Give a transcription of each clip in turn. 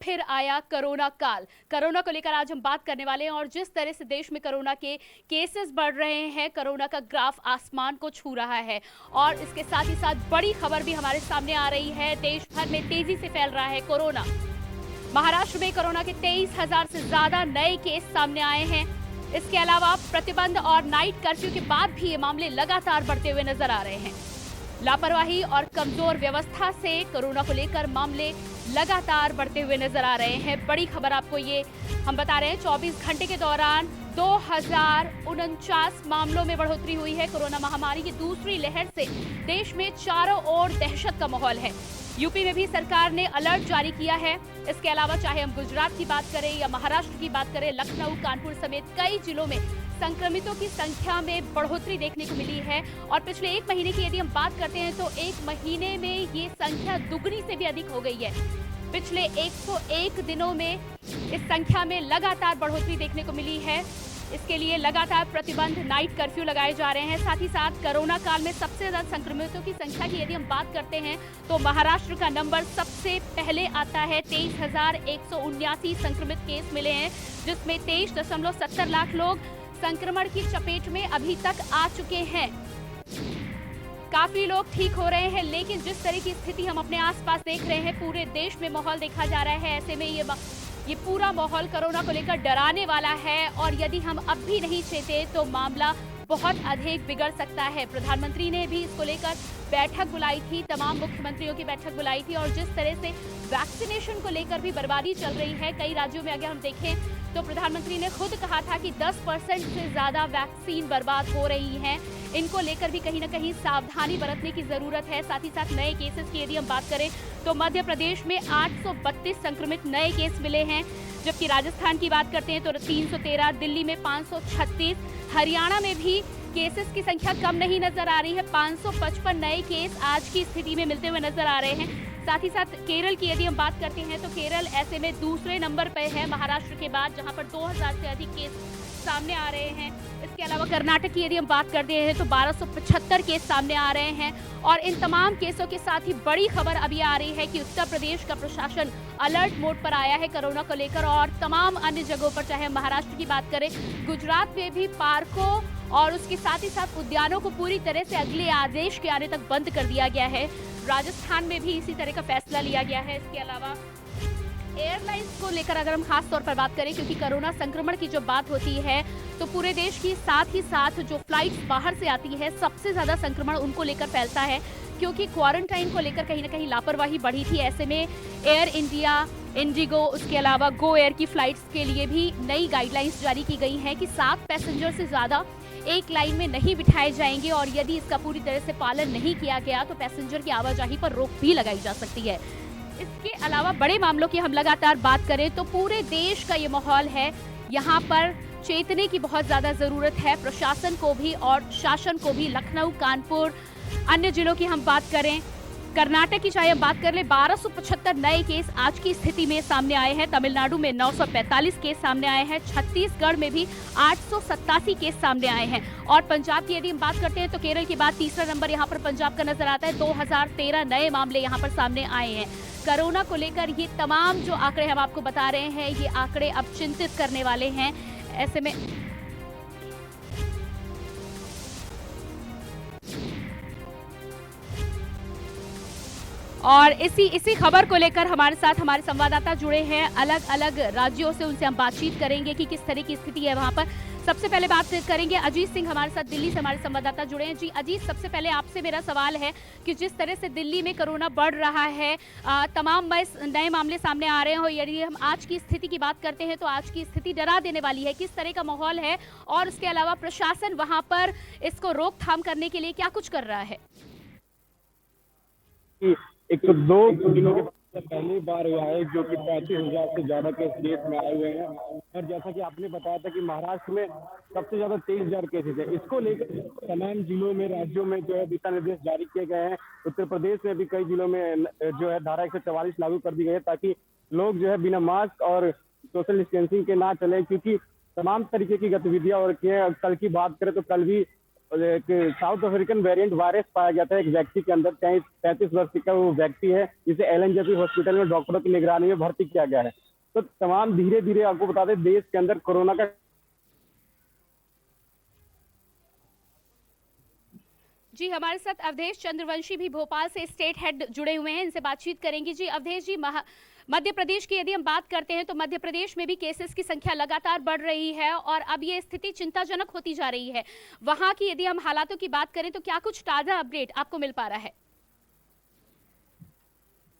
फिर आया कोरोना काल। कोरोना को लेकर आज हम बात करने वाले हैं और जिस तरह से देश में कोरोना के केसेस बढ़ रहे हैं, कोरोना का ग्राफ आसमान को छू रहा है और इसके साथ ही साथ बड़ी खबर भी हमारे सामने आ रही है। देश भर में तेजी से फैल रहा है कोरोना। महाराष्ट्र में कोरोना के 23,000 से ज्यादा नए केस सामने आए हैं। इसके अलावा प्रतिबंध और नाइट कर्फ्यू के बाद भी ये मामले लगातार बढ़ते हुए नजर आ रहे हैं। लापरवाही और कमजोर व्यवस्था से कोरोना को लेकर मामले लगातार बढ़ते हुए नजर आ रहे हैं। बड़ी खबर आपको ये हम बता रहे हैं, 24 घंटे के दौरान 2049 मामलों में बढ़ोतरी हुई है। कोरोना महामारी की दूसरी लहर से देश में चारों ओर दहशत का माहौल है। यूपी में भी सरकार ने अलर्ट जारी किया है। इसके अलावा चाहे हम गुजरात की बात करें या महाराष्ट्र की बात करें, लखनऊ, कानपुर समेत कई जिलों में संक्रमितों की संख्या में बढ़ोतरी देखने को मिली है। और पिछले एक महीने की यदि हम बात करते हैं तो एक महीने में ये संख्या दुगनी से भी अधिक हो गई है। पिछले 101 दिनों में इस संख्या में लगातार बढ़ोतरी देखने को मिली है। इसके लिए लगातार प्रतिबंध, नाइट कर्फ्यू लगाए जा रहे हैं। साथ ही साथ कोरोना काल में सबसे ज्यादा संक्रमितों की संख्या की यदि हम बात करते हैं तो महाराष्ट्र का नंबर सबसे पहले आता है। 23,179 संक्रमित केस मिले हैं, जिसमें 23.70 लाख लोग संक्रमण की चपेट में अभी तक आ चुके हैं। काफी लोग ठीक हो रहे हैं, लेकिन जिस तरह की स्थिति हम अपने आसपास देख रहे हैं, पूरे देश में माहौल देखा जा रहा है। ऐसे में ये पूरा माहौल कोरोना को लेकर डराने वाला है और यदि हम अब भी नहीं चेते तो मामला बहुत अधिक बिगड़ सकता है। प्रधानमंत्री ने भी इसको लेकर बैठक बुलाई थी, तमाम मुख्यमंत्रियों की बैठक बुलाई थी और जिस तरह से वैक्सीनेशन को लेकर भी बर्बादी चल रही है कई राज्यों में, अगर हम देखें तो प्रधानमंत्री ने खुद कहा था कि 10% से ज्यादा वैक्सीन बर्बाद हो रही हैं। इनको लेकर भी कहीं ना कहीं सावधानी बरतने की जरूरत है। साथ ही साथ नए केसेस की यदि हम बात करें तो मध्य प्रदेश में 832 संक्रमित नए केस मिले हैं, जबकि राजस्थान की बात करते हैं तो 313, दिल्ली में 536, हरियाणा में भी केसेस की संख्या कम नहीं नजर आ रही है। 555 नए केस आज की स्थिति में मिलते हुए नजर आ रहे हैं। साथ ही साथ केरल की यदि हम बात करते हैं तो केरल ऐसे में दूसरे नंबर पर है महाराष्ट्र के बाद, जहां पर 2000 से अधिक केस सामने आ रहे हैं। इसके अलावा कर्नाटक की यदि हम बात करते हैं तो 1275 केस सामने आ रहे हैं और इन तमाम केसों के साथ ही बड़ी खबर अभी आ रही है कि उत्तर प्रदेश का प्रशासन अलर्ट मोड पर आया है कोरोना को लेकर और तमाम अन्य जगहों पर, चाहे महाराष्ट्र की बात करें, गुजरात में भी पार्कों और उसके साथ ही साथ उद्यानों को पूरी तरह से अगले आदेश के आने तक बंद कर दिया गया है। राजस्थान में भी इसी तरह का फैसला लिया गया है। इसके अलावा एयरलाइंस को लेकर अगर हम खास तौर पर बात करें, क्योंकि कोरोना संक्रमण की जो बात होती है तो पूरे देश की साथ ही साथ जो फ्लाइट्स बाहर से आती है सबसे ज्यादा संक्रमण उनको लेकर फैलता है, क्योंकि क्वारंटाइन को लेकर कहीं ना कहीं लापरवाही बढ़ी थी। ऐसे में एयर इंडिया, इंडिगो, उसके अलावा गो एयर की फ्लाइट्स के लिए भी नई गाइडलाइंस जारी की गई हैं कि 7 पैसेंजर से ज्यादा एक लाइन में नहीं बिठाए जाएंगे और यदि इसका पूरी तरह से पालन नहीं किया गया तो पैसेंजर की आवाजाही पर रोक भी लगाई जा सकती है। इसके अलावा बड़े मामलों की हम लगातार बात करें तो पूरे देश का ये माहौल है, यहाँ पर चेतने की बहुत ज्यादा जरूरत है प्रशासन को भी और शासन को भी। लखनऊ, कानपुर, अन्य जिलों की हम बात करें, कर्नाटक की चाहे हम बात कर ले, 1275 नए केस आज की स्थिति में सामने आए हैं। तमिलनाडु में 945 केस सामने आए हैं। छत्तीसगढ़ में भी 887 केस सामने आए हैं और पंजाब की यदि हम बात करते हैं तो केरल के बाद तीसरा नंबर यहाँ पर पंजाब का नजर आता है। 2013 नए मामले यहाँ पर सामने आए हैं। कोरोना को लेकर ये तमाम जो आंकड़े हम आपको बता रहे हैं, ये आंकड़े अब चिंतित करने वाले हैं। ऐसे में और इसी खबर को लेकर हमारे साथ हमारे संवाददाता जुड़े हैं अलग अलग राज्यों से, उनसे हम बातचीत करेंगे कि किस तरह की स्थिति है वहां पर। सबसे पहले बात करेंगे अजीत सिंह, हमारे साथ दिल्ली से हमारे संवाददाता जुड़े हैं। जी अजीत, सबसे पहले आपसे मेरा सवाल है कि जिस तरह से दिल्ली में कोरोना बढ़ रहा है, तमाम नए मामले सामने आ रहे हैं और यदि हम आज की स्थिति की बात करते हैं तो आज की स्थिति डरा देने वाली है। किस तरह का माहौल है और उसके अलावा प्रशासन वहां पर इसको रोकथाम करने के लिए क्या कुछ कर रहा है? 102 दिनों के बाद पहली बार हुआ है जो कि 35,000 से ज्यादा केस देश में आए हुए हैं और जैसा कि आपने बताया था कि महाराष्ट्र में सबसे ज्यादा 23,000 केसेज है। इसको लेकर तमाम जिलों में, राज्यों में जो है दिशा निर्देश जारी किए गए हैं। उत्तर प्रदेश में भी कई जिलों में जो है धारा 144 लागू कर दी गई है ताकि लोग जो है बिना मास्क और सोशल डिस्टेंसिंग के ना चले, क्योंकि तमाम तरीके की गतिविधियां और कल की बात करें तो कल भी एक साउथ अफ्रीकन वेरिएंट वायरस पाया गया था एक व्यक्ति के अंदर। 35 वर्ष का वो व्यक्ति है, जिसे एलएनजेपी हॉस्पिटल में डॉक्टरों की निगरानी में भर्ती किया गया है। तो तमाम धीरे धीरे आपको बता दें, देश के अंदर कोरोना का जी, हमारे साथ अवधेश चंद्रवंशी भी भोपाल से स्टेट हेड जुड़े हुए हैं, इनसे बातचीत करेंगे। जी अवधेश जी, मध्य प्रदेश की यदि हम बात करते हैं तो मध्य प्रदेश में भी केसेस की संख्या लगातार बढ़ रही है और अब ये स्थिति चिंताजनक होती जा रही है। वहां की यदि हम हालातों की बात करें तो क्या कुछ ताजा अपडेट आपको मिल पा रहा है?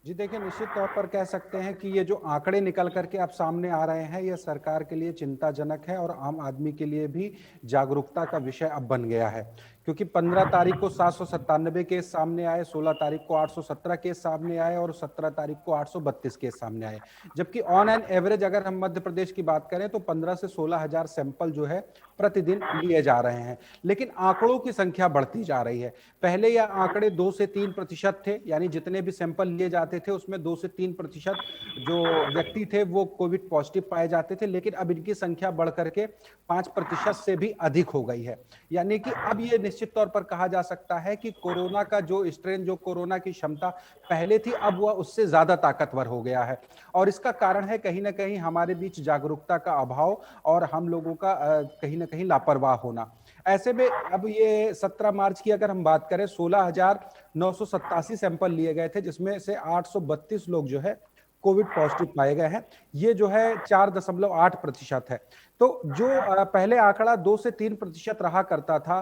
जी देखिए, निश्चित तौर पर कह सकते हैं कि ये जो आंकड़े निकल करके अब सामने आ रहे हैं, ये सरकार के लिए चिंताजनक है और आम आदमी के लिए भी जागरूकता का विषय अब बन गया है। क्योंकि 15 तारीख को 797 केस सामने आए, 16 तारीख को 817 केस सामने आए और 17 तारीख को 832 केस सामने आए। जबकि ऑन एन एवरेज अगर हम मध्य प्रदेश की बात करें तो 15 से 16 हजार सैंपल जो है प्रतिदिन लिए जा रहे हैं। लेकिन आंकड़ों की संख्या बढ़ती जा रही है। पहले यह आंकड़े 2 से 3% थे, यानी जितने भी सैंपल लिए जाते थे उसमें 2 से 3% जो व्यक्ति थे वो कोविड पॉजिटिव पाए जाते थे। लेकिन अब इनकी संख्या बढ़ करके 5% से भी अधिक हो गई है। यानी कि अब ये निश्चित तौर पर कहा जा सकता है कि कोरोना का जो स्ट्रेन, जो कोरोना की क्षमता पहले थी, अब वह उससे ज्यादा ताकतवर हो गया है। और इसका कारण है कहीं ना कहीं हमारे बीच जागरूकता का अभाव और हम लोगों का कहीं ना कहीं लापरवाह होना। ऐसे में अब ये 17 मार्च की अगर हम बात करें, 16,987 सैंपल लिए गए थे, जिसमें से 832 लोग जो है कोविड पॉजिटिव पाए गए हैं। ये जो है 4.8% है। तो जो पहले आंकड़ा 2 से 3% रहा करता था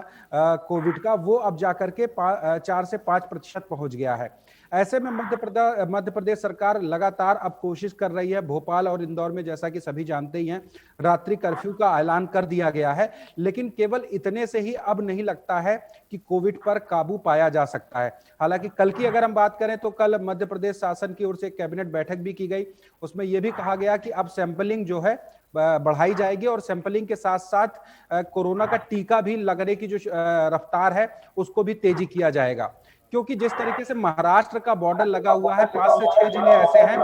कोविड का, वो अब जाकर के 4 से 5% पहुंच गया है। ऐसे में मध्य प्रदेश सरकार लगातार अब कोशिश कर रही है। भोपाल और इंदौर में, जैसा कि सभी जानते ही हैं, रात्रि कर्फ्यू का ऐलान कर दिया गया है। लेकिन केवल इतने से ही अब नहीं लगता है कि कोविड पर काबू पाया जा सकता है। हालांकि कल की अगर हम बात करें तो कल मध्य प्रदेश शासन की ओर से एक कैबिनेट बैठक भी की गई। उसमें यह भी कहा गया कि अब सैंपलिंग जो है बढ़ाई जाएगी और सैंपलिंग के साथ साथ कोरोना का टीका भी लगने की जो रफ्तार है उसको भी तेजी किया जाएगा। क्योंकि जिस तरीके से महाराष्ट्र का बॉर्डर लगा हुआ है, 5 से 6 जिले ऐसे हैं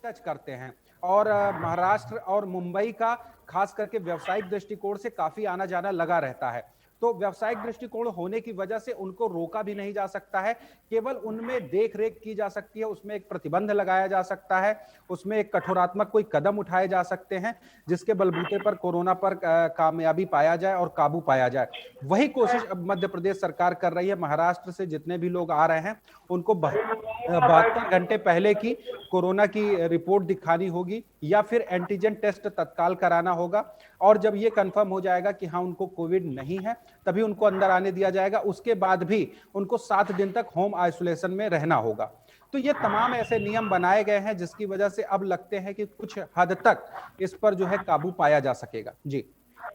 टच करते हैं और महाराष्ट्र और मुंबई का खास करके व्यावसायिक दृष्टिकोण से काफी आना जाना लगा रहता है। तो व्यावसायिक दृष्टिकोण होने की वजह से उनको रोका भी नहीं जा सकता है, केवल उनमें देख रेख की जा सकती है, उसमें एक प्रतिबंध लगाया जा सकता है, उसमें एक कठोरात्मक कोई कदम उठाए जा सकते हैं जिसके बलबूते पर कोरोना पर कामयाबी पाया जाए और काबू पाया जाए। वही कोशिश अब मध्य प्रदेश सरकार कर रही है। महाराष्ट्र से जितने भी लोग आ रहे हैं उनको 72 घंटे पहले की कोरोना की रिपोर्ट दिखानी होगी या फिर एंटीजन टेस्ट तत्काल कराना होगा। और जब ये कंफर्म हो जाएगा कि हाँ उनको कोविड नहीं है, तभी उनको अंदर आने दिया जाएगा। उसके बाद भी उनको 7 दिन तक होम आइसोलेशन में रहना होगा। तो ये तमाम ऐसे नियम बनाए गए हैं जिसकी वजह से अब लगते हैं कि कुछ हद तक इस पर जो है काबू पाया जा सकेगा। जी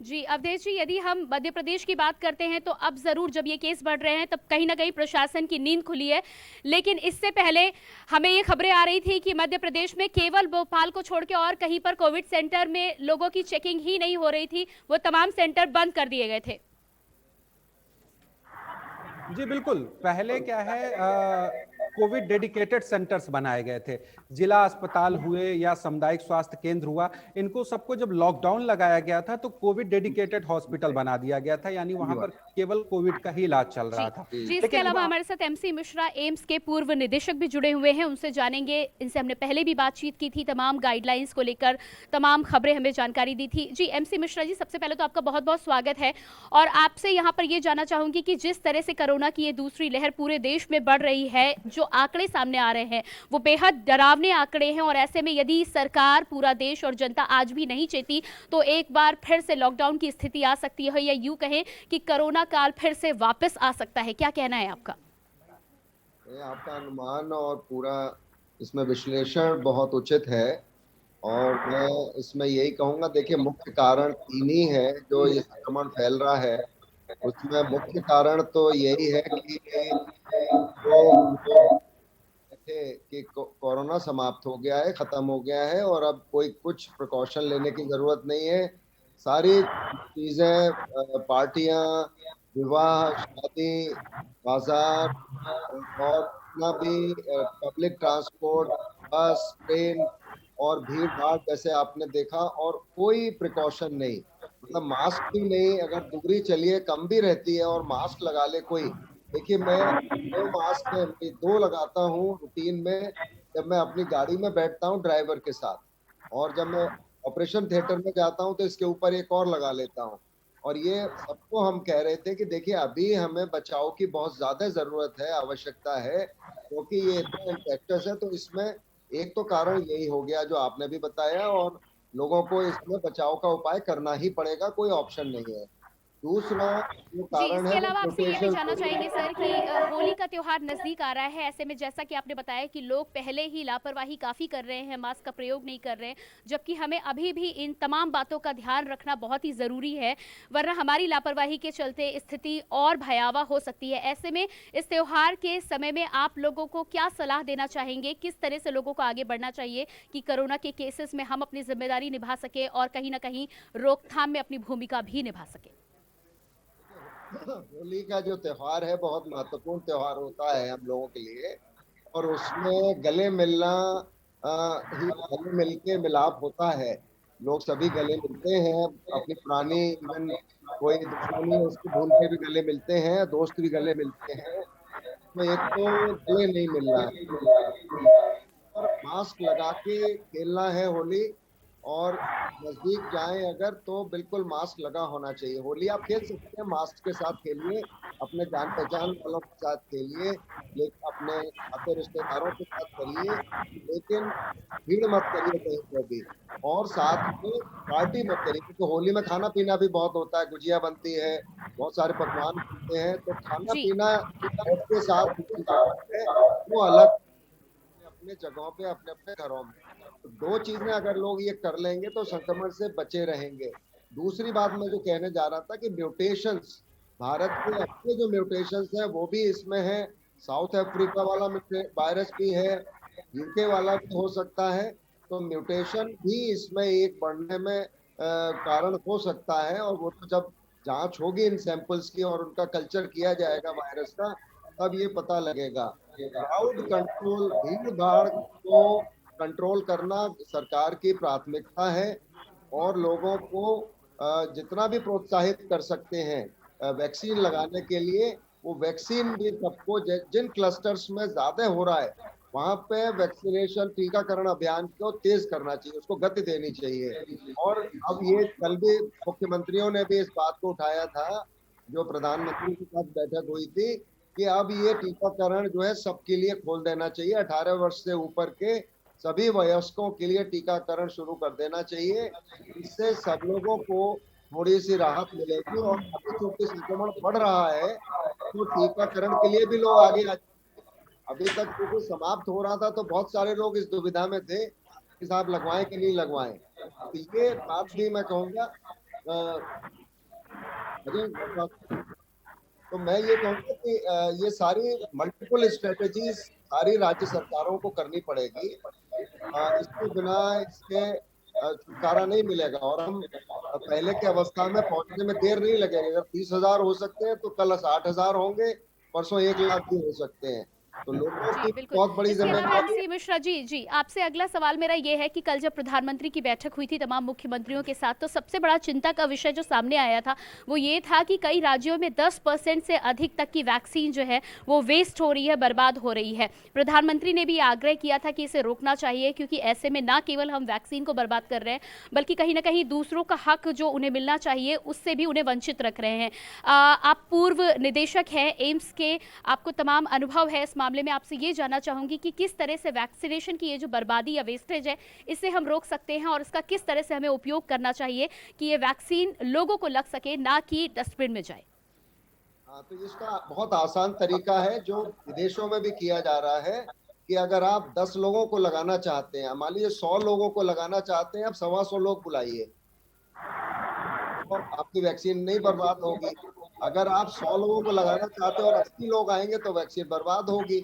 जी अवधेश जी, यदि हम मध्य प्रदेश की बात करते हैं तो अब जरूर जब ये केस बढ़ रहे हैं तब कहीं ना कहीं प्रशासन की नींद खुली है। लेकिन इससे पहले हमें ये खबरें आ रही थी कि मध्य प्रदेश में केवल भोपाल को छोड़ के और कहीं पर कोविड सेंटर में लोगों की चेकिंग ही नहीं हो रही थी, वो तमाम सेंटर बंद कर दिए गए थे। जी बिल्कुल। पहले क्या है, कोविड डेडिकेटेड सेंटर्स बनाए गए थे। जिला अस्पताल हुए या सामुदायिक स्वास्थ्य केंद्र हुआ, इनको सबको जब लॉकडाउन लगाया गया था तो कोविड डेडिकेटेड हॉस्पिटल बना दिया गया था, यानी वहां पर केवल कोविड का ही इलाज चल रहा था। जी, इसके अलावा हमारे साथ एमसी मिश्रा एम्स के पूर्व निदेशक भी जुड़े हुए हैं, उनसे जानेंगे। इनसे हमने पहले भी बातचीत की थी, तमाम गाइडलाइंस को लेकर तमाम खबरें हमें जानकारी दी थी। जी एमसी मिश्रा जी, सबसे पहले तो आपका बहुत बहुत स्वागत है और आपसे यहाँ पर ये जानना चाहूंगी कि जिस तरह से कोरोना की ये दूसरी लहर पूरे देश में बढ़ रही है, जो आंकड़े सामने आ रहे हैं वो बेहद डरावने आंकड़े हैं और ऐसे में यदि सरकार, पूरा देश और जनता आज भी नहीं चेती तो एक बार फिर से लॉकडाउन की स्थिति आ सकती है या यूं कहें कि कोरोना काल फिर से वापस आ सकता है। क्या कहना है आपका? आपका अनुमान और पूरा इसमें विश्लेषण बहुत उचित है और मैं इसमें यही कहूंगा, देखिए मुख्य कारण 3 ही है जो ये संक्रमण फैल रहा है। उसमें मुख्य कारण तो यही है कि जो थे कि कोरोना समाप्त हो गया है, खत्म हो गया है और अब कोई कुछ प्रिकॉशन लेने की जरूरत नहीं है। सारी चीजें, पार्टियां, विवाह, शादी, बाजार और जितना भी पब्लिक ट्रांसपोर्ट, बस, ट्रेन और भीड़ भाड़ जैसे आपने देखा, और कोई प्रिकॉशन नहीं। मतलब मास्क भी नहीं, अगर दूरी चलिए कम भी रहती है और मास्क लगा ले कोई। देखिए मैं 2 मास्क है, 2 लगाता हूँ रूटीन में, जब मैं अपनी गाड़ी में बैठता हूँ ड्राइवर के साथ, और जब मैं ऑपरेशन थिएटर में जाता हूँ तो इसके ऊपर एक और लगा लेता हूँ। और ये सबको हम कह रहे थे कि देखिए अभी हमें बचाव की बहुत ज्यादा जरूरत है, आवश्यकता है, क्योंकि ये इतना इन्फेक्टियस है। तो इसमें एक तो कारण यही हो गया जो आपने भी बताया, और लोगों को इसमें बचाव का उपाय करना ही पड़ेगा, कोई ऑप्शन नहीं है। दूसरा जो जी, कारण इसके है वो अलावा आपसे ये भी म्यूटेशन। जानना चाहेंगे सर कि होली का त्योहार नज़दीक आ रहा है। ऐसे में जैसा कि आपने बताया कि लोग पहले ही लापरवाही काफ़ी कर रहे हैं, मास्क का प्रयोग नहीं कर रहे हैं, जबकि हमें अभी भी इन तमाम बातों का ध्यान रखना बहुत ही ज़रूरी है, वरना हमारी लापरवाही के चलते स्थिति और भयावह हो सकती है। ऐसे में इस त्योहार के समय में आप लोगों को क्या सलाह देना चाहेंगे? किस तरह से लोगों को आगे बढ़ना चाहिए कि कोरोना के केसेस में हम अपनी ज़िम्मेदारी निभा सकें और कहीं न कहीं रोकथाम में अपनी भूमिका भी निभा सकें? होली का जो त्योहार है बहुत महत्वपूर्ण त्योहार होता है हम लोगों के लिए, और उसमें गले मिलना, ही गले मिल के मिलाप होता है। लोग सभी गले मिलते हैं, अपनी पुरानी इवन कोई दुश्मनी है उसको भूल के भी गले मिलते हैं, दोस्त भी गले मिलते हैं। तो एक तो गले नहीं मिलना और मास्क लगा के खेलना है होली, और नजदीक जाएं अगर तो बिल्कुल मास्क लगा होना चाहिए। होली आप खेल सकते हैं, मास्क के साथ खेलिए, अपने जान पहचान वालों के साथ खेलिए, लेकिन अपने अपने रिश्तेदारों के साथ करिए, लेकिन भीड़ मत करिए कहीं पे भी। और साथ में पार्टी मत करिए, क्योंकि होली में खाना पीना भी बहुत होता है, गुजिया बनती है, बहुत सारे पकवान बनते हैं, तो खाना जी। पीना सबके साथ है, वो अलग अपने जगहों पे, अपने अपने घरों में। तो 2 चीजें अगर लोग ये कर लेंगे तो संक्रमण से बचे रहेंगे। दूसरी बात मैं जो कहने जा रहा था कि म्यूटेशंस, भारत के अपने जो म्यूटेशंस हैं वो भी इसमें है। साउथ अफ्रीका वाला वायरस भी है, यूके वाला भी हो सकता है। तो म्यूटेशन भी इसमें एक बढ़ने में कारण हो सकता है, और वो तो जब जांच होगी इन सैंपल्स की और उनका कल्चर किया जाएगा वायरस का, तब ये पता लगेगा। क्राउड कंट्रोल, भीड़ भाड़ को कंट्रोल करना सरकार की प्राथमिकता है, और लोगों को जितना भी प्रोत्साहित कर सकते हैं वैक्सीन लगाने के लिए, वो वैक्सीन भी सबको, जिन क्लस्टर्स में ज्यादा हो रहा है वहां पे वैक्सीनेशन टीकाकरण अभियान को तेज करना चाहिए, उसको गति देनी चाहिए। और अब ये कल भी मुख्यमंत्रियों ने भी इस बात को उठाया था, जो प्रधानमंत्री के साथ बैठक हुई थी, कि अब ये टीकाकरण जो है सबके लिए खोल देना चाहिए। 18 वर्ष से ऊपर के सभी वयस्कों के लिए टीकाकरण शुरू कर देना चाहिए। इससे सब लोगों को थोड़ी सी राहत मिलेगी, और अभी चूंकि संक्रमण बढ़ रहा है तो टीकाकरण के लिए भी लोग आगे आ। अभी तक क्योंकि समाप्त हो रहा था तो बहुत सारे लोग इस दुविधा में थे कि साहब लगवाएं कि नहीं लगवाएं। तो ये बात जी। भी मैं कहूँगा, अजय, तो मैं ये कहूँगा कि ये सारी मल्टीपल स्ट्रेटेजीज सारी राज्य सरकारों को करनी पड़ेगी। इसके बिना इसके छुटकारा नहीं मिलेगा, और हम पहले के अवस्था में पहुंचने में देर नहीं लगेगी। अगर 30,000 हो सकते हैं तो कल 60,000 होंगे, परसों 1 लाख भी हो सकते हैं। तो लोगों जी, की बिल्कुल। बहुत बड़ी इसके अलावा जिम्मेदारी है। एमसी मिश्रा जी, जी, आपसे अगला सवाल मेरा ये है कि कल जब प्रधानमंत्री की बैठक हुई थी तमाम मुख्यमंत्रियों के साथ, तो सबसे बड़ा चिंता का विषय जो सामने आया था, वो ये था कि कई राज्यों में 10% से अधिक तक की वैक्सीन जो है, वो वेस्ट हो रही है, बर्बाद हो रही है। प्रधानमंत्री ने भी आग्रह किया था कि इसे रोकना चाहिए, क्योंकि ऐसे में ना केवल हम वैक्सीन को बर्बाद कर रहे हैं, बल्कि कहीं न कहीं दूसरों का हक जो उन्हें मिलना चाहिए, उससे भी उन्हें वंचित रख रहे हैं। आप पूर्व निदेशक हैं एम्स के, आपको तमाम अनुभव है इस मामले में। आपसे ये जानना चाहूंगी कि किस तरह से वैक्सीनेशन की ये जो बर्बादी या वेस्टेज है, इसे हम रोक सकते हैं, और इसका किस तरह से हमें उपयोग करना चाहिए कि ये वैक्सीन लोगों को लग सके, ना कि डस्टबिन में जाए। हाँ, तो इसका बहुत आसान तरीका है जो विदेशों में भी किया जा रहा है, कि अगर आप 10 लोगों को लगाना चाहते हैं, मान लीजिए 100 लोगों को लगाना चाहते हैं, आप 125 लोग बुलाइए और आपकी वैक्सीन नहीं बर्बाद होगी। अगर आप 100 लोगों को लगाना चाहते हो और 80 लोग आएंगे तो वैक्सीन बर्बाद होगी।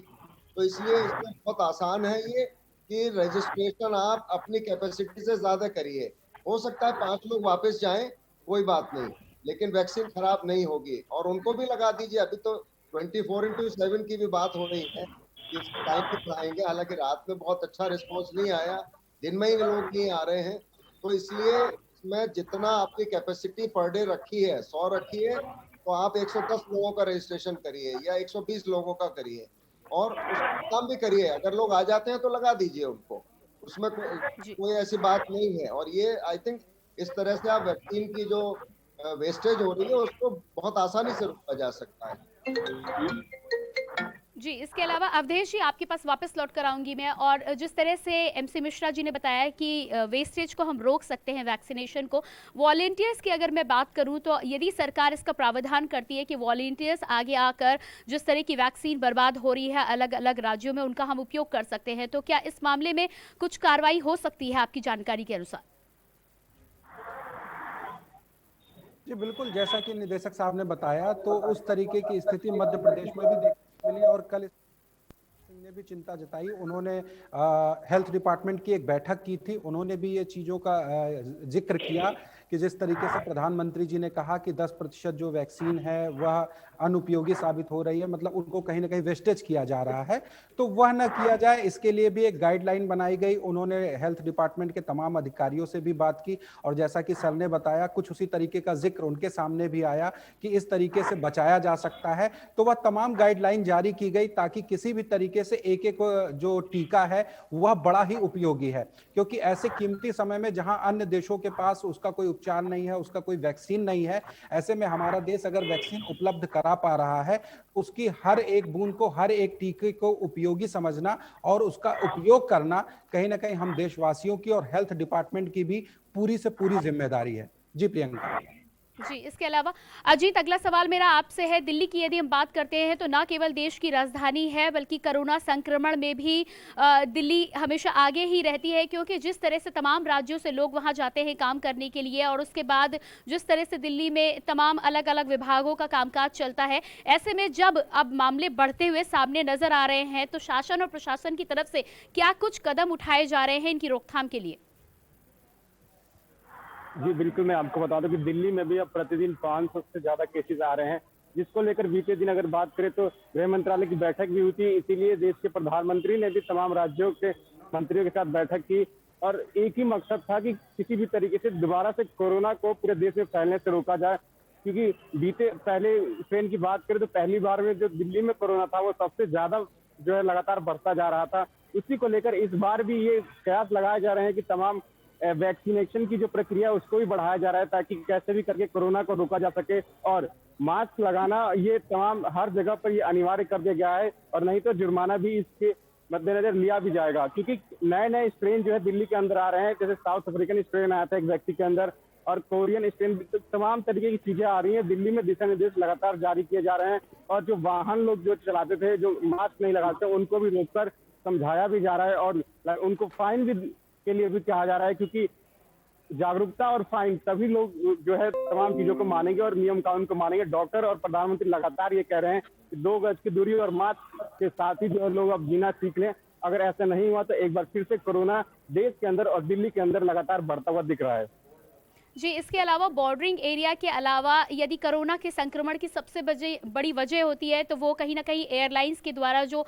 तो इसलिए इसमें बहुत आसान है ये, कि रजिस्ट्रेशन आप अपनी कैपेसिटी से ज्यादा करिए। हो सकता है 5 लोग वापस जाएं, कोई बात नहीं, लेकिन वैक्सीन खराब नहीं होगी। और उनको भी लगा दीजिए। अभी तो 24/7 की भी बात हो रही है कि इसको टाइम पे कराएंगे, हालांकि रात में बहुत अच्छा रिस्पॉन्स नहीं आया, दिन में ही लोग नहीं आ रहे हैं। तो इसलिए इसमें जितना आपकी कैपेसिटी पर डे रखी है 100 रखी है, तो आप 110 लोगों का रजिस्ट्रेशन करिए या 120 लोगों का करिए और उसका काम भी करिए। अगर लोग आ जाते हैं तो लगा दीजिए उनको, उसमें जी। कोई ऐसी बात नहीं है। और ये आई थिंक इस तरह से आप वैक्सीन की जो वेस्टेज हो रही है उसको बहुत आसानी से रोका जा सकता है। जी, इसके अलावा अवधेश जी आपके पास वापस लौट कर आऊंगी मैं। और जिस तरह से एमसी मिश्रा जी ने बताया कि वेस्टेज को हम रोक सकते हैं वैक्सीनेशन को, वॉलेंटियर्स की अगर मैं बात करूं तो यदि सरकार इसका प्रावधान करती है कि वॉलेंटियर्स आगे आकर जिस तरह की वैक्सीन बर्बाद हो रही है अलग अलग राज्यों में उनका हम उपयोग कर सकते हैं, तो क्या इस मामले में कुछ कार्रवाई हो सकती है आपकी जानकारी के अनुसार? जी बिल्कुल, जैसा कि निदेशक साहब ने बताया तो उस तरीके की स्थिति मध्य प्रदेश में भी देखने को मिली और कल सिंह ने भी चिंता जताई। उन्होंने हेल्थ डिपार्टमेंट की एक बैठक की थी, उन्होंने भी ये चीज़ों का जिक्र किया कि जिस तरीके से प्रधानमंत्री जी ने कहा कि 10% जो वैक्सीन है वह अनुपयोगी साबित हो रही है, मतलब उनको कहीं ना कहीं वेस्टेज किया जा रहा है, तो वह न किया जाए, इसके लिए भी एक गाइडलाइन बनाई गई। उन्होंने हेल्थ डिपार्टमेंट के तमाम अधिकारियों से भी बात की और जैसा कि सर ने बताया कुछ उसी तरीके का जिक्र उनके सामने भी आया कि इस तरीके से बचाया जा सकता है। तो वह तमाम गाइडलाइन जारी की गई ताकि किसी भी तरीके से एक एक जो टीका है वह बड़ा ही उपयोगी है, क्योंकि ऐसे कीमती समय में जहां अन्य देशों के पास उसका कोई उपचार नहीं है, उसका कोई वैक्सीन नहीं है, ऐसे में हमारा देश अगर वैक्सीन उपलब्ध करा पा रहा है, उसकी हर एक बूंद को, हर एक टीके को उपयोगी समझना और उसका उपयोग करना कहीं ना कहीं हम देशवासियों की और हेल्थ डिपार्टमेंट की भी पूरी से पूरी जिम्मेदारी है। जी प्रियंका। जी, इसके अलावा अजीत, अगला सवाल मेरा आपसे है। दिल्ली की यदि हम बात करते हैं तो ना केवल देश की राजधानी है बल्कि कोरोना संक्रमण में भी दिल्ली हमेशा आगे ही रहती है, क्योंकि जिस तरह से तमाम राज्यों से लोग वहां जाते हैं काम करने के लिए और उसके बाद जिस तरह से दिल्ली में तमाम अलग अलग विभागों का कामकाज चलता है, ऐसे में जब अब मामले बढ़ते हुए सामने नजर आ रहे हैं तो शासन और प्रशासन की तरफ से क्या कुछ कदम उठाए जा रहे हैं इनकी रोकथाम के लिए? जी बिल्कुल, मैं आपको बता दूं कि दिल्ली में भी अब प्रतिदिन 500 से ज्यादा केसेस आ रहे हैं, जिसको लेकर बीते दिन अगर बात करें तो गृह मंत्रालय की बैठक भी हुई थी। इसीलिए देश के प्रधानमंत्री ने भी तमाम राज्यों के मंत्रियों के साथ बैठक की और एक ही मकसद था कि किसी भी तरीके से दोबारा से कोरोना को पूरे देश में फैलने से रोका जाए। क्योंकि बीते पहले स्ट्रेन की बात करें तो पहली बार में जो दिल्ली में कोरोना था वो सबसे ज्यादा जो है लगातार बढ़ता जा रहा था। उसी को लेकर इस बार भी ये कयास लगाए जा रहे हैं कि तमाम वैक्सीनेशन की जो प्रक्रिया उसको भी बढ़ाया जा रहा है ताकि कैसे भी करके कोरोना को रोका जा सके। और मास्क लगाना ये तमाम हर जगह पर ये अनिवार्य कर दिया गया है और नहीं तो जुर्माना भी इसके मद्देनजर लिया भी जाएगा। क्योंकि नए नए स्ट्रेन जो है दिल्ली के अंदर आ रहे हैं, जैसे साउथ अफ्रीकन स्ट्रेन आया था एक व्यक्ति के अंदर और कोरियन स्ट्रेन, तमाम तरीके की चीजें आ रही हैं। दिल्ली में दिशा निर्देश लगातार जारी किए जा रहे हैं और जो वाहन लोग जो चलाते थे जो मास्क नहीं लगाते उनको भी रोककर समझाया भी जा रहा है और उनको फाइन भी के लिए भी कहा जा रहा है। क्योंकि जागरूकता और फाइन तभी लोग जो है तमाम चीजों को मानेंगे और नियम कानून को मानेंगे। डॉक्टर और प्रधानमंत्री लगातार ये कह रहे हैं कि 2 गज की दूरी और मास्क के साथ ही जो है लोग अब जीना सीख लें। अगर ऐसा नहीं हुआ तो एक बार फिर से कोरोना देश के अंदर और दिल्ली के अंदर लगातार बढ़ता हुआ दिख रहा है। जी, इसके अलावा बॉर्डरिंग एरिया के अलावा यदि कोरोना के संक्रमण की सबसे बड़ी वजह होती है तो वो कहीं ना कहीं एयरलाइंस के द्वारा जो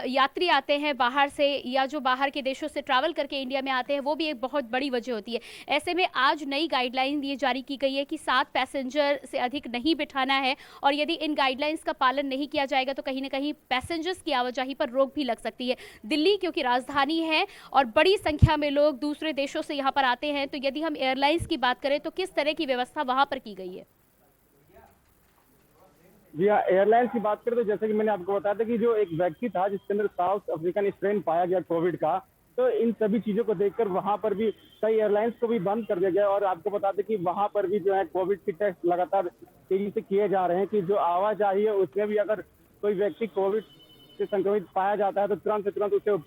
यात्री आते हैं बाहर से या जो बाहर के देशों से ट्रैवल करके इंडिया में आते हैं, वो भी एक बहुत बड़ी वजह होती है। ऐसे में आज नई गाइडलाइन ये जारी की गई है कि 7 पैसेंजर से अधिक नहीं बिठाना है और यदि इन गाइडलाइंस का पालन नहीं किया जाएगा तो कहीं ना कहीं पैसेंजर्स की आवाजाही पर रोक भी लग सकती है। दिल्ली क्योंकि राजधानी है और बड़ी संख्या में लोग दूसरे देशों से यहाँ पर आते हैं, तो यदि हम एयरलाइंस की बात करें तो किस तरह की व्यवस्था वहां पर की गई है? जी हाँ, एयरलाइंस की बात करें तो जैसे कि मैंने आपको बताया था कि जो एक व्यक्ति था जिसके अंदर साउथ अफ्रीकन स्ट्रेन पाया गया कोविड का, तो इन सभी चीजों को देखकर वहां पर भी कई एयरलाइंस को भी बंद कर दिया गया और आपको बता दें कि वहां पर भी जो है कोविड के टेस्ट लगातार तेजी से किए जा रहे हैं कि जो आवाजाही है उसमें भी अगर कोई व्यक्ति कोविड से संक्रमित पाया जाता है तो तुरंत से तुरंत उसे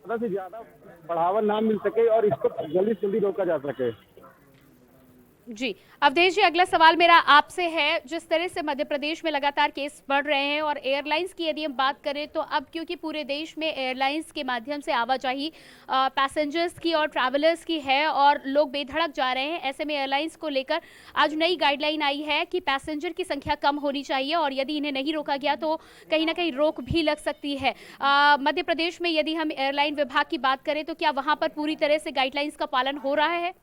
ज्यादा से ज्यादा बढ़ावा ना मिल सके और इसको जल्दी से जल्दी रोका जा सके। जी, अवधेश जी, अगला सवाल मेरा आपसे है। जिस तरह से मध्य प्रदेश में लगातार केस बढ़ रहे हैं और एयरलाइंस की यदि हम बात करें तो अब क्योंकि पूरे देश में एयरलाइंस के माध्यम से आवाजाही पैसेंजर्स की और ट्रैवलर्स की है और लोग बेधड़क जा रहे हैं, ऐसे में एयरलाइंस को लेकर आज नई गाइडलाइन आई है कि पैसेंजर की संख्या कम होनी चाहिए और यदि इन्हें नहीं रोका गया तो कहीं ना कहीं रोक भी लग सकती है। मध्य प्रदेश में यदि हम एयरलाइन विभाग की बात करें तो क्या वहां पर पूरी तरह से गाइडलाइंस का पालन हो रहा है?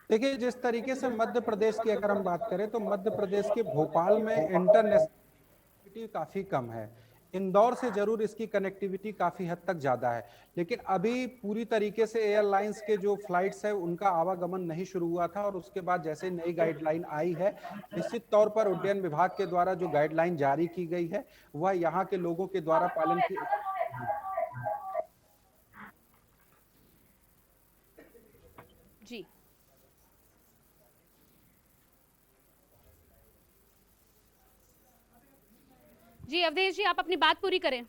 देखिए, जिस तरीके से मध्य प्रदेश की अगर हम बात करें तो मध्य प्रदेश के भोपाल में इंटरनेशनल काफी कम है। इंदौर से जरूर इसकी कनेक्टिविटी काफी हद तक ज्यादा है, लेकिन अभी पूरी तरीके से एयरलाइंस के जो फ्लाइट्स है उनका आवागमन नहीं शुरू हुआ था। और उसके बाद जैसे नई गाइडलाइन आई है, निश्चित तौर पर उड्डयन विभाग के द्वारा जो गाइडलाइन जारी की गई है वह यहाँ के लोगों के द्वारा पालन की। जी जी, अवधेश जी, आप अपनी बात पूरी करें।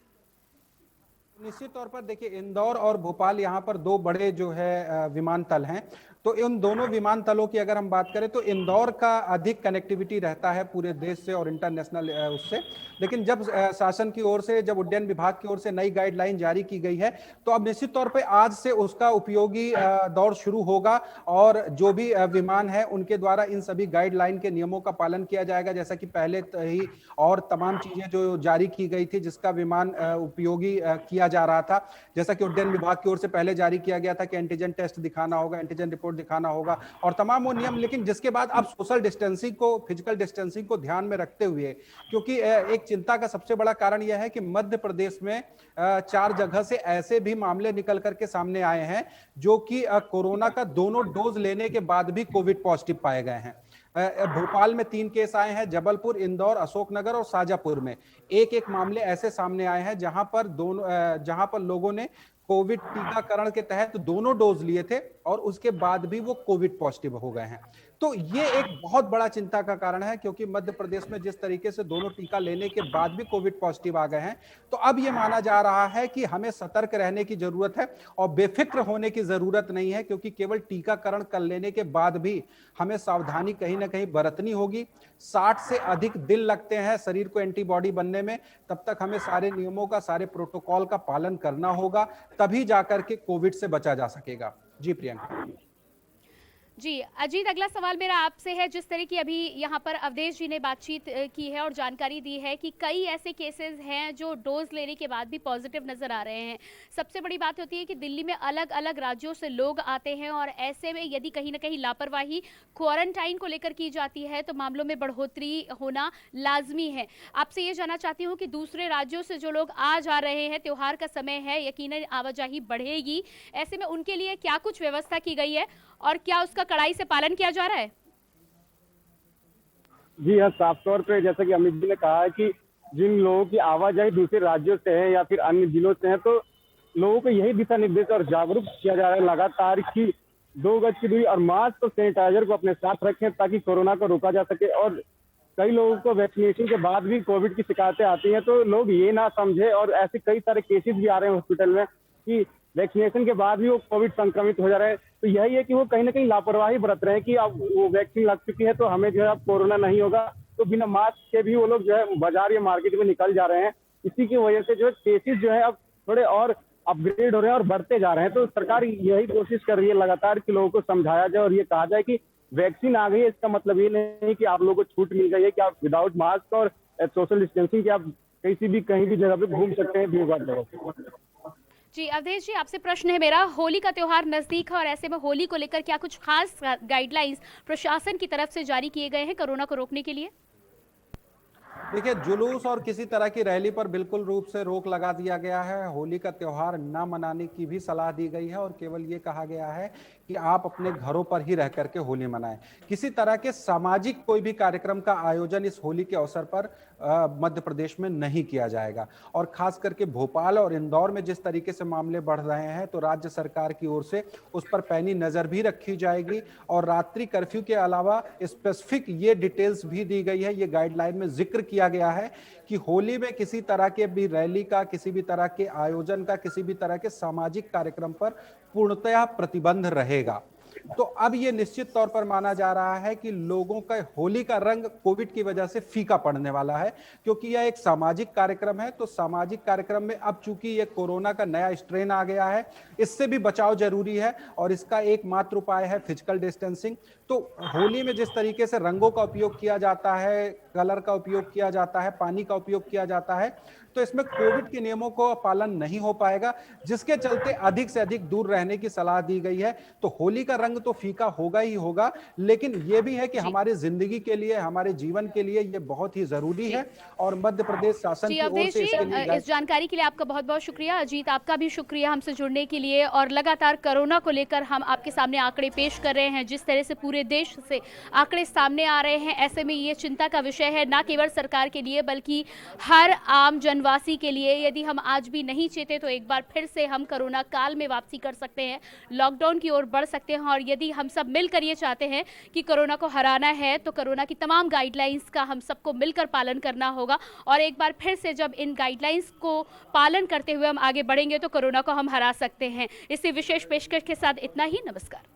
निश्चित तौर पर देखिए, इंदौर और भोपाल यहाँ पर दो बड़े जो है विमानतल हैं। तो इन दोनों विमानतलों की अगर हम बात करें तो इंदौर का अधिक कनेक्टिविटी रहता है पूरे देश से और इंटरनेशनल उससे। लेकिन जब शासन की ओर से, जब उड्डयन विभाग की ओर से नई गाइडलाइन जारी की गई है तो अब निश्चित तौर पे आज से उसका उपयोगी दौर शुरू होगा और जो भी विमान है उनके द्वारा इन सभी गाइडलाइन के नियमों का पालन किया जाएगा। जैसा कि पहले ही और तमाम चीजें जो जारी की गई थी जिसका विमान उपयोगी किया जा रहा था, जैसा कि उड्डयन विभाग की ओर से पहले जारी किया गया था कि एंटीजन टेस्ट दिखाना होगा, एंटीजन रिपोर्ट दिखाना होगा और तमाम वो नियम। लेकिन जिसके बाद अब सोशल डिस्टेंसिंग को, फिजिकल डिस्टेंसिंग को ध्यान में रखते हुए, क्योंकि एक चिंता का सबसे बड़ा कारण यह है कि मध्य प्रदेश में 4 जगह से ऐसे भी मामले निकल करके सामने आए हैं जो कि कोरोना का दोनों डोज लेने के बाद भी कोविड पॉजिटिव पाए गए हैं। भोपाल में 3 केस आए हैं, जबलपुर, इंदौर, अशोकनगर और शाजापुर में एक एक मामले ऐसे सामने आए हैं जहां पर लोगों ने कोविड टीकाकरण के तहत दोनों डोज लिए थे और उसके बाद भी वो कोविड पॉजिटिव हो गए हैं। तो ये एक बहुत बड़ा चिंता का कारण है, क्योंकि मध्य प्रदेश में जिस तरीके से दोनों टीका लेने के बाद भी कोविड पॉजिटिव आ गए हैं, तो अब ये माना जा रहा है कि हमें सतर्क रहने की जरूरत है और बेफिक्र होने की जरूरत नहीं है, क्योंकि केवल टीकाकरण कर लेने के बाद भी हमें सावधानी कहीं ना कहीं बरतनी होगी। 60 से अधिक दिन लगते हैं शरीर को एंटीबॉडी बनने में, तब तक हमें सारे नियमों का, सारे प्रोटोकॉल का पालन करना होगा, तभी जाकर के कोविड से बचा जा सकेगा। जी प्रियंका। जी अजीत, अगला सवाल मेरा आपसे है। जिस तरह की अभी यहाँ पर अवधेश जी ने बातचीत की है और जानकारी दी है कि कई ऐसे केसेस हैं जो डोज लेने के बाद भी पॉजिटिव नजर आ रहे हैं। सबसे बड़ी बात होती है कि दिल्ली में अलग अलग राज्यों से लोग आते हैं और ऐसे में यदि कहीं ना कहीं लापरवाही क्वारंटाइन को लेकर की जाती है तो मामलों में बढ़ोतरी होना लाजमी है। आपसे ये जानना चाहती हूँ कि दूसरे राज्यों से जो लोग आ जा रहे हैं, त्योहार का समय है, यकीनन आवाजाही बढ़ेगी, ऐसे में उनके लिए क्या कुछ व्यवस्था की गई है और क्या उसका कड़ाई से पालन किया जा रहा है? जी हाँ, साफ तौर पे जैसा कि अमित जी ने कहा है कि जिन लोगों की आवाजाही दूसरे राज्यों से है या फिर अन्य जिलों से है, तो लोगों को यही दिशा निर्देश और जागरूक किया जा रहा है लगातार कि 2 गज की दूरी और मास्क और सैनिटाइजर को अपने साथ रखें ताकि कोरोना को रोका जा सके। और कई लोगों को वैक्सीनेशन के बाद भी कोविड की शिकायतें आती हैं, तो लोग ये ना समझे, और ऐसे कई सारे केसेस भी आ रहे हैं हॉस्पिटल में कि वैक्सीनेशन के बाद भी वो कोविड संक्रमित हो जा रहे हैं। तो यही है कि वो कहीं ना कहीं लापरवाही बरत रहे हैं कि अब वो वैक्सीन लग चुकी है तो हमें जो है अब कोरोना नहीं होगा, तो बिना मास्क के भी वो लोग जो है बाजार या मार्केट में निकल जा रहे हैं। इसी की वजह से जो है केसेस जो है अब थोड़े और अपग्रेड हो रहे हैं और बढ़ते जा रहे हैं। तो सरकार यही कोशिश कर रही है लगातार कि लोगों को समझाया जाए और ये कहा जाए कि वैक्सीन आ गई है, इसका मतलब ये नहीं कि आप लोगों को छूट मिल गई है कि आप विदाउट मास्क और सोशल डिस्टेंसिंग के आप कहीं भी जगह पे घूम सकते हैं भीड़ भाड़ जगह पे। जी अवधेश जी, आपसे प्रश्न है मेरा। होली का त्योहार नजदीक है और ऐसे में होली को लेकर क्या कुछ खास गाइडलाइंस प्रशासन की तरफ से जारी किए गए हैं कोरोना को रोकने के लिए? देखिए, जुलूस और किसी तरह की रैली पर बिल्कुल रूप से रोक लगा दिया गया है। होली का त्योहार ना मनाने की भी सलाह दी गई है और केवल ये कहा गया है कि आप अपने घरों पर ही रह करके होली मनाएं। किसी तरह के सामाजिक कोई भी कार्यक्रम का आयोजन इस होली के अवसर पर मध्य प्रदेश में नहीं किया जाएगा। और खास करके भोपाल और इंदौर में जिस तरीके से मामले बढ़ रहे हैं, तो राज्य सरकार की ओर से उस पर पैनी नजर भी रखी जाएगी और रात्रि कर्फ्यू के अलावा स्पेसिफिक ये डिटेल्स भी दी गई है, ये गाइडलाइन में जिक्र किया गया है कि होली में किसी तरह के भी रैली का, किसी भी तरह के आयोजन का, किसी भी तरह के सामाजिक कार्यक्रम पर पूर्णतया प्रतिबंध रहेगा। तो अब ये निश्चित तौर पर माना जा रहा है कि लोगों का होली का रंग कोविड की वजह से फीका पड़ने वाला है, क्योंकि यह एक सामाजिक कार्यक्रम है। तो सामाजिक कार्यक्रम में अब चूंकि ये कोरोना का नया स्ट्रेन आ गया है, इससे भी बचाव जरूरी है और इसका एकमात्र उपाय है फिजिकल डिस्टेंसिंग। तो होली में जिस तरीके से रंगों का उपयोग किया जाता है, कलर का उपयोग किया जाता है, पानी का उपयोग किया जाता है, तो इसमें कोविड के नियमों को पालन नहीं हो पाएगा, जिसके चलते अधिक से अधिक दूर रहने की सलाह दी गई है। तो होली का रंग तो फीका होगा ही होगा, लेकिन यह भी है कि हमारी जिंदगी के लिए, हमारे जीवन के लिए ये बहुत ही जरूरी है और मध्य प्रदेश शासन जी की ओर अवधेश से जी, इसके लिए इस जानकारी के लिए आपका बहुत बहुत शुक्रिया। अजीत, आपका भी शुक्रिया हमसे जुड़ने के लिए। और लगातार कोरोना को लेकर हम आपके सामने आंकड़े पेश कर रहे हैं, जिस तरह से पूरे देश से आंकड़े सामने आ रहे हैं, ऐसे में ये चिंता का विषय है, ना केवल सरकार के लिए बल्कि हर आम जनवासी के लिए। यदि हम आज भी नहीं चेते तो एक बार फिर से हम कोरोना काल में वापसी कर सकते हैं, लॉकडाउन की ओर बढ़ सकते हैं। और यदि हम सब मिलकर ये चाहते हैं कि कोरोना को हराना है, तो कोरोना की तमाम गाइडलाइंस का हम सबको मिलकर पालन करना होगा। और एक बार फिर से जब इन गाइडलाइंस को पालन करते हुए हम आगे बढ़ेंगे तो कोरोना को हम हरा सकते हैं। इसी विशेष पेशकश के साथ इतना ही। नमस्कार।